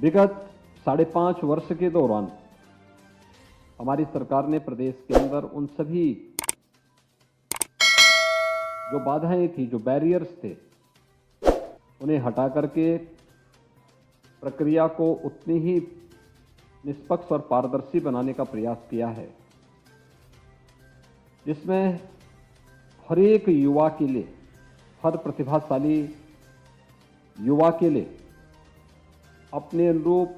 विगत 5.5 वर्ष के दौरान हमारी सरकार ने प्रदेश के अंदर उन सभी जो बाधाएं थी, जो बैरियर्स थे, उन्हें हटा करके प्रक्रिया को उतनी ही निष्पक्ष और पारदर्शी बनाने का प्रयास किया है, जिसमें हर एक युवा के लिए, हर प्रतिभाशाली युवा के लिए अपने अनुरूप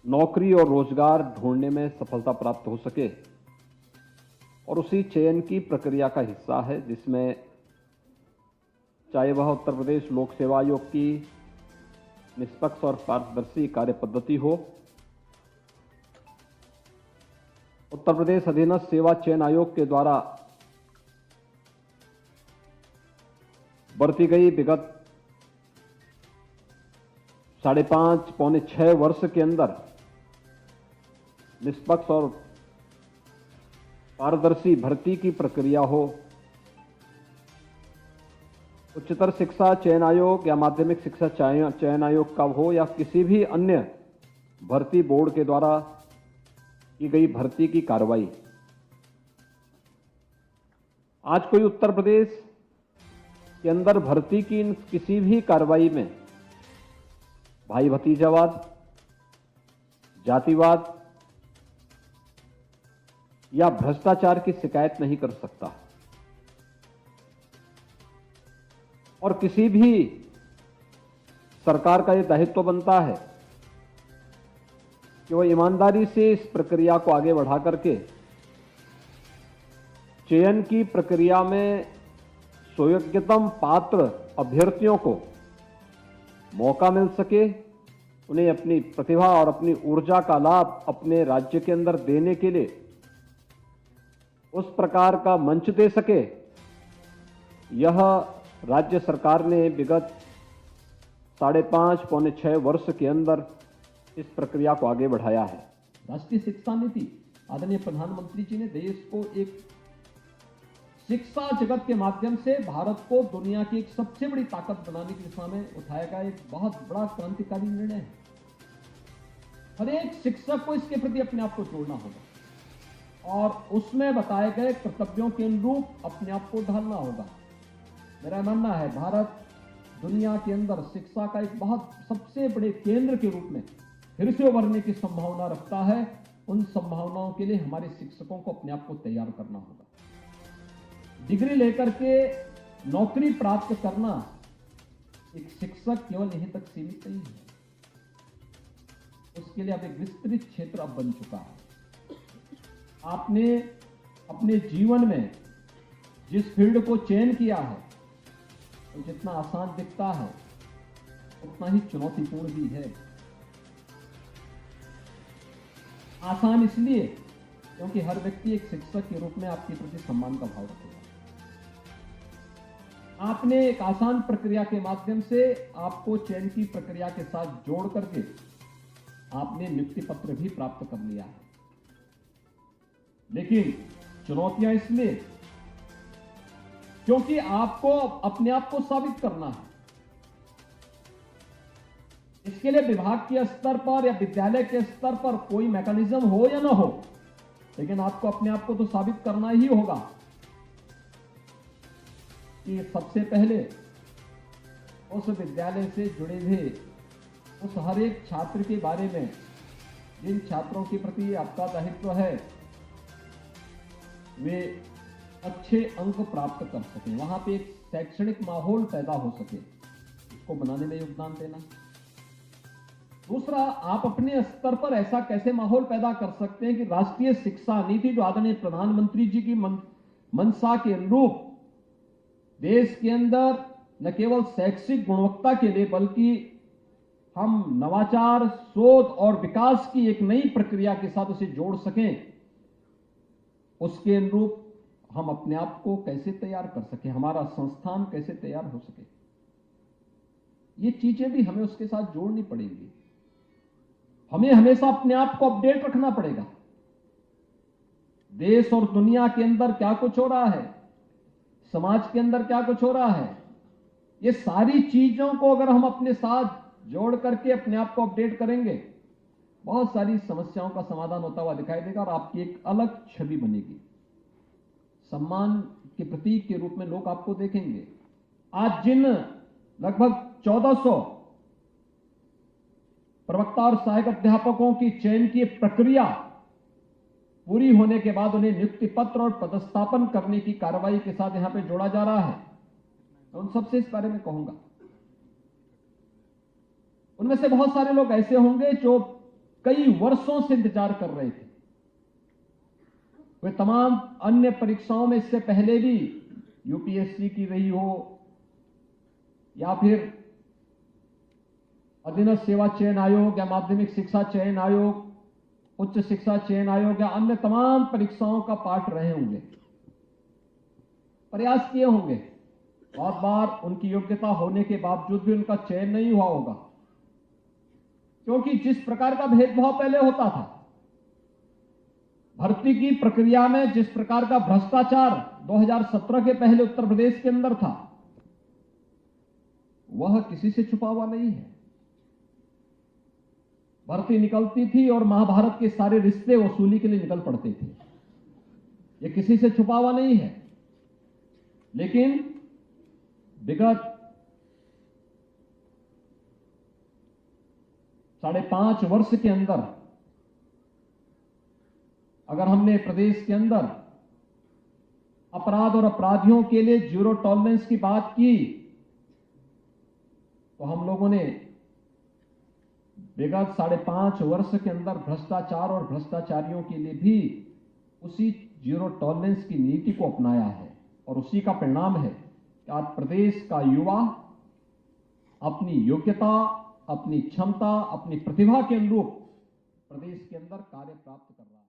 नौकरी और रोजगार ढूंढने में सफलता प्राप्त हो सके, और उसी चयन की प्रक्रिया का हिस्सा है, जिसमें चाहे वह उत्तर प्रदेश लोक सेवा आयोग की निष्पक्ष और पारदर्शी कार्य पद्धति हो, उत्तर प्रदेश अधीनस्थ सेवा चयन आयोग के द्वारा बरती गई विगत 5.5 पौने 6 वर्ष के अंदर निष्पक्ष और पारदर्शी भर्ती की प्रक्रिया हो, उच्चतर शिक्षा चयन आयोग या माध्यमिक शिक्षा चयन आयोग का हो, या किसी भी अन्य भर्ती बोर्ड के द्वारा की गई भर्ती की कार्रवाई। आज कोई उत्तर प्रदेश के अंदर भर्ती की किसी भी कार्रवाई में भाई भतीजावाद, जातिवाद या भ्रष्टाचार की शिकायत नहीं कर सकता, और किसी भी सरकार का यह दायित्व बनता है कि वह ईमानदारी से इस प्रक्रिया को आगे बढ़ा करके चयन की प्रक्रिया में सुयोग्यतम पात्र अभ्यर्थियों को मौका मिल सके, उन्हें अपनी प्रतिभा और अपनी ऊर्जा का लाभ अपने राज्य के अंदर देने के लिए उस प्रकार का मंच दे सके। यह राज्य सरकार ने विगत 5.5 पौने 6 वर्ष के अंदर इस प्रक्रिया को आगे बढ़ाया है। राष्ट्रीय शिक्षा नीति आदरणीय प्रधानमंत्री जी ने देश को एक शिक्षा जगत के माध्यम से भारत को दुनिया की एक सबसे बड़ी ताकत बनाने की दिशा में उठाया गया एक बहुत बड़ा क्रांतिकारी निर्णय है। हर एक शिक्षक को इसके प्रति अपने आप को जोड़ना होगा और उसमें बताए गए कर्तव्यों के अनुरूप अपने आप को ढालना होगा। मेरा मानना है भारत दुनिया के अंदर शिक्षा का एक बहुत सबसे बड़े केंद्र के रूप में फिर से उभरने की संभावना रखता है। उन संभावनाओं के लिए हमारे शिक्षकों को अपने आप को तैयार करना होगा। डिग्री लेकर के नौकरी प्राप्त करना एक शिक्षक केवल यहीं तक सीमित नहीं है, उसके लिए अब एक विस्तृत क्षेत्र अब बन चुका है। आपने अपने जीवन में जिस फील्ड को चयन किया है वो जितना आसान दिखता है उतना ही चुनौतीपूर्ण भी है। आसान इसलिए क्योंकि हर व्यक्ति एक शिक्षक के रूप में आपके प्रति सम्मान का भाव रखेगा। आपने एक आसान प्रक्रिया के माध्यम से आपको चयन की प्रक्रिया के साथ जोड़ करके आपने नियुक्ति पत्र भी प्राप्त कर लिया है। लेकिन चुनौतियां इसलिए क्योंकि आपको अपने आप को साबित करना है। इसके लिए विभाग के स्तर पर या विद्यालय के स्तर पर कोई मैकेनिज्म हो या ना हो, लेकिन आपको अपने आप को तो साबित करना ही होगा कि सबसे पहले उस विद्यालय से जुड़े हुए उस हर एक छात्र के बारे में, जिन छात्रों के प्रति आपका दायित्व है, वे अच्छे अंक प्राप्त कर सकें, वहां पे एक शैक्षणिक माहौल पैदा हो सके, इसको बनाने में योगदान देना। दूसरा, आप अपने स्तर पर ऐसा कैसे माहौल पैदा कर सकते हैं कि राष्ट्रीय शिक्षा नीति जो आदरणीय प्रधानमंत्री जी की मंशा के अनुरूप देश के अंदर न केवल शैक्षिक गुणवत्ता के लिए बल्कि हम नवाचार, शोध और विकास की एक नई प्रक्रिया के साथ उसे जोड़ सकें, उसके अनुरूप हम अपने आप को कैसे तैयार कर सकें, हमारा संस्थान कैसे तैयार हो सके, ये चीजें भी हमें उसके साथ जोड़नी पड़ेंगी। हमें हमेशा अपने आप को अपडेट रखना पड़ेगा। देश और दुनिया के अंदर क्या कुछ हो रहा है, समाज के अंदर क्या कुछ हो रहा है, ये सारी चीजों को अगर हम अपने साथ जोड़ करके अपने आप को अपडेट करेंगे, बहुत सारी समस्याओं का समाधान होता हुआ दिखाई देगा और आपकी एक अलग छवि बनेगी। सम्मान के प्रतीक के रूप में लोग आपको देखेंगे। आज जिन लगभग 1400 प्रवक्ता और सहायक अध्यापकों की चयन की प्रक्रिया पूरी होने के बाद उन्हें नियुक्ति पत्र और पदस्थापन करने की कार्रवाई के साथ यहां पे जोड़ा जा रहा है, मैं उन सबसे इस बारे में कहूंगा। उनमें से बहुत सारे लोग ऐसे होंगे जो कई वर्षों से इंतजार कर रहे थे। वे तमाम अन्य परीक्षाओं में इससे पहले भी यूपीएससी की रही हो या फिर अधीनस्थ सेवा चयन आयोग या माध्यमिक शिक्षा चयन आयोग, उच्च शिक्षा चयन आयोग या अन्य तमाम परीक्षाओं का पाठ रहे होंगे, प्रयास किए होंगे। बहुत बार उनकी योग्यता होने के बावजूद भी उनका चयन नहीं हुआ होगा, क्योंकि जिस प्रकार का भेदभाव पहले होता था, भर्ती की प्रक्रिया में जिस प्रकार का भ्रष्टाचार 2017 के पहले उत्तर प्रदेश के अंदर था, वह किसी से छुपा हुआ नहीं है। भर्ती निकलती थी और महाभारत के सारे रिश्ते वसूली के लिए निकल पड़ते थे, यह किसी से छुपा हुआ नहीं है। लेकिन विगत 5.5 वर्ष के अंदर अगर हमने प्रदेश के अंदर अपराध और अपराधियों के लिए जीरो टॉलरेंस की बात की, तो हम लोगों ने विगत 5.5 वर्ष के अंदर भ्रष्टाचार और भ्रष्टाचारियों के लिए भी उसी जीरो टॉलरेंस की नीति को अपनाया है और उसी का परिणाम है कि आज प्रदेश का युवा अपनी योग्यता, अपनी क्षमता, अपनी प्रतिभा के अनुरूप प्रदेश के अंदर कार्य प्राप्त कर रहा है।